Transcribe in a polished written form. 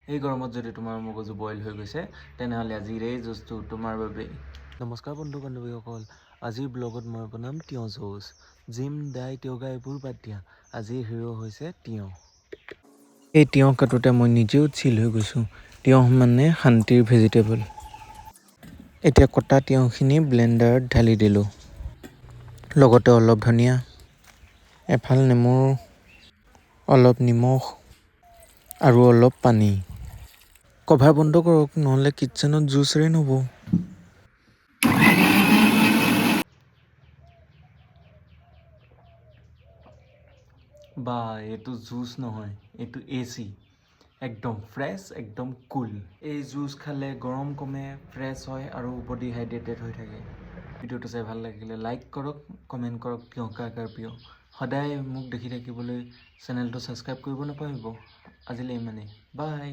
এই গৰমত যদি তোমাৰ মগজু বইল হৈ গৈছে তেনেহ'লে আজিৰ এই জুচটো তোমাৰ বাবেই। নমস্কাৰ বন্ধু বান্ধৱীসকল, আজিৰ ব্লগত মই বনাম তিয়ঁহ জুচ। জিম ডায়েট য়োগা এইবোৰ বাদ দিয়া, আজিৰ হিৰ' হৈছে তিয়ঁহ। এই তিয়ঁহ কাটোতে মই নিজেও চিল হৈ গৈছোঁ। তিয়ঁহ মানে শান্তিৰ ভেজিটেবল। এতিয়া কটা তিয়ঁহখিনি ব্লেণ্ডাৰত ঢালি দিলোঁ, লগতে অলপ ধনিয়া, এফাল নেমুৰ, অলপ নিমখ আৰু অলপ পানী। কভাৰ বন্ধ কৰক, নহ'লে কিটচেনত জুচ ৰেইন হ'ব। বা এইটো জুচ নহয়, এইটো AC। একদম ফ্ৰেছ, একদম কুল। এই জুচ খালে গৰম কমে, ফ্ৰেছ হয় আৰু বডি হাইড্ৰেটেড হৈ থাকে। ভিডিঅ'টো চাই ভাল লাগিলে লাইক কৰক, কমেণ্ট কৰক তিয়ঁহ কাৰ কাৰ প্ৰিয়। সদায় মোক দেখি থাকিবলৈ চেনেলটো ছাবস্ক্ৰাইব কৰিব নাপাহৰিব। আজিলৈ ইমানেই, বাই।